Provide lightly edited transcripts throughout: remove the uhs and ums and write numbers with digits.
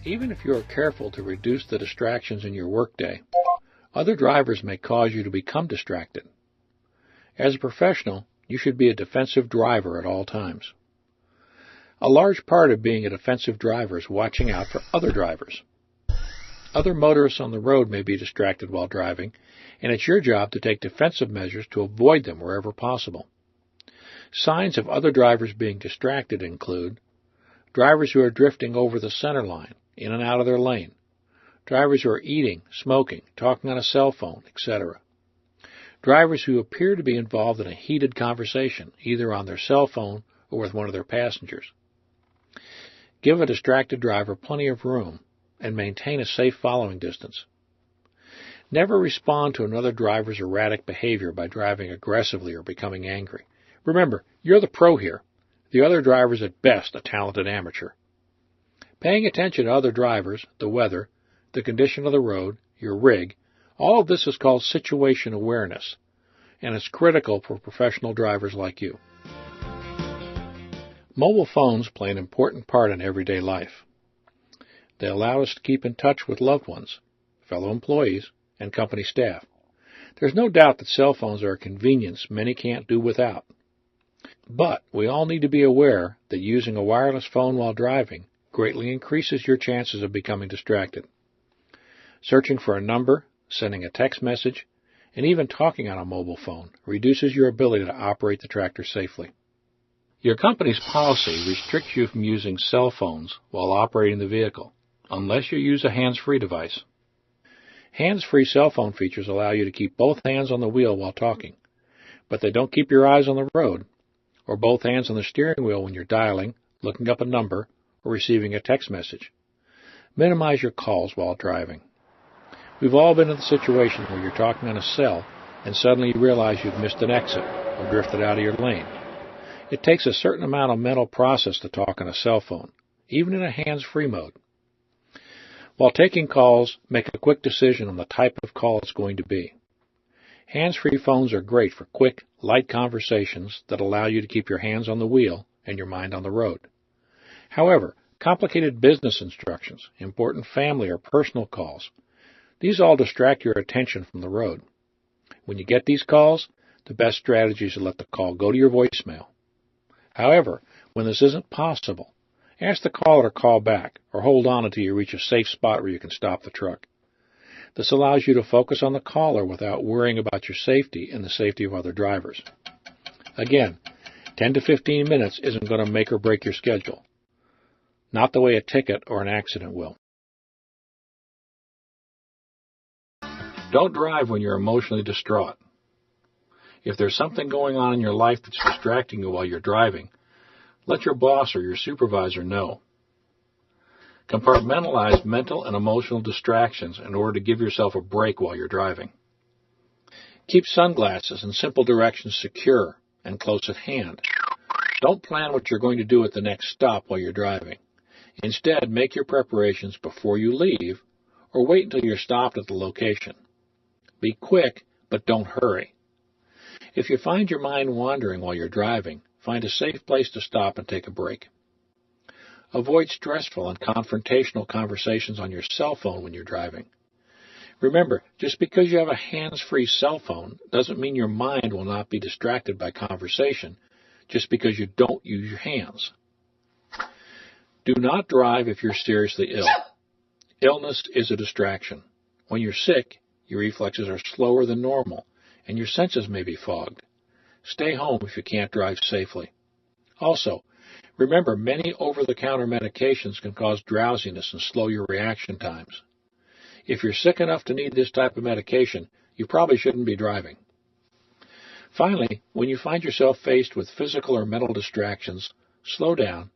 Even if you are careful to reduce the distractions in your workday, other drivers may cause you to become distracted. As a professional, you should be a defensive driver at all times. A large part of being a defensive driver is watching out for other drivers. Other motorists on the road may be distracted while driving, and it's your job to take defensive measures to avoid them wherever possible. Signs of other drivers being distracted include drivers who are drifting over the center line, in and out of their lane, drivers who are eating, smoking, talking on a cell phone, etc. Drivers who appear to be involved in a heated conversation, either on their cell phone or with one of their passengers. Give a distracted driver plenty of room and maintain a safe following distance. Never respond to another driver's erratic behavior by driving aggressively or becoming angry. Remember, you're the pro here. The other driver's at best a talented amateur. Paying attention to other drivers, the weather, the condition of the road, your rig, all of this is called situation awareness, and it's critical for professional drivers like you. Mobile phones play an important part in everyday life. They allow us to keep in touch with loved ones, fellow employees, and company staff. There's no doubt that cell phones are a convenience many can't do without. But we all need to be aware that using a wireless phone while driving greatly increases your chances of becoming distracted. Searching for a number, sending a text message, and even talking on a mobile phone reduces your ability to operate the tractor safely. Your company's policy restricts you from using cell phones while operating the vehicle, unless you use a hands-free device. Hands-free cell phone features allow you to keep both hands on the wheel while talking, but they don't keep your eyes on the road, or both hands on the steering wheel when you're dialing, looking up a number, or receiving a text message. Minimize your calls while driving. We've all been in the situation where you're talking on a cell and suddenly you realize you've missed an exit or drifted out of your lane. It takes a certain amount of mental process to talk on a cell phone, even in a hands-free mode. While taking calls, make a quick decision on the type of call it's going to be. Hands-free phones are great for quick, light conversations that allow you to keep your hands on the wheel and your mind on the road. However, complicated business instructions, important family or personal calls, these all distract your attention from the road. When you get these calls, the best strategy is to let the call go to your voicemail. However, when this isn't possible, ask the caller to call back or hold on until you reach a safe spot where you can stop the truck. This allows you to focus on the caller without worrying about your safety and the safety of other drivers. Again, 10 to 15 minutes isn't going to make or break your schedule, not the way a ticket or an accident will. Don't drive when you're emotionally distraught. If there's something going on in your life that's distracting you while you're driving, let your boss or your supervisor know. Compartmentalize mental and emotional distractions in order to give yourself a break while you're driving. Keep sunglasses and simple directions secure and close at hand. Don't plan what you're going to do at the next stop while you're driving. Instead, make your preparations before you leave or wait until you're stopped at the location. Be quick, but don't hurry. If you find your mind wandering while you're driving, find a safe place to stop and take a break. Avoid stressful and confrontational conversations on your cell phone when you're driving. Remember, just because you have a hands-free cell phone doesn't mean your mind will not be distracted by conversation just because you don't use your hands. Do not drive if you're seriously ill. Illness is a distraction. When you're sick, your reflexes are slower than normal, and your senses may be fogged. Stay home if you can't drive safely. Also, remember, many over-the-counter medications can cause drowsiness and slow your reaction times. If you're sick enough to need this type of medication, you probably shouldn't be driving. Finally, when you find yourself faced with physical or mental distractions, slow down,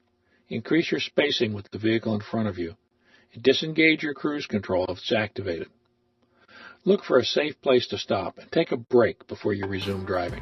increase your spacing with the vehicle in front of you, and disengage your cruise control if it's activated. Look for a safe place to stop and take a break before you resume driving.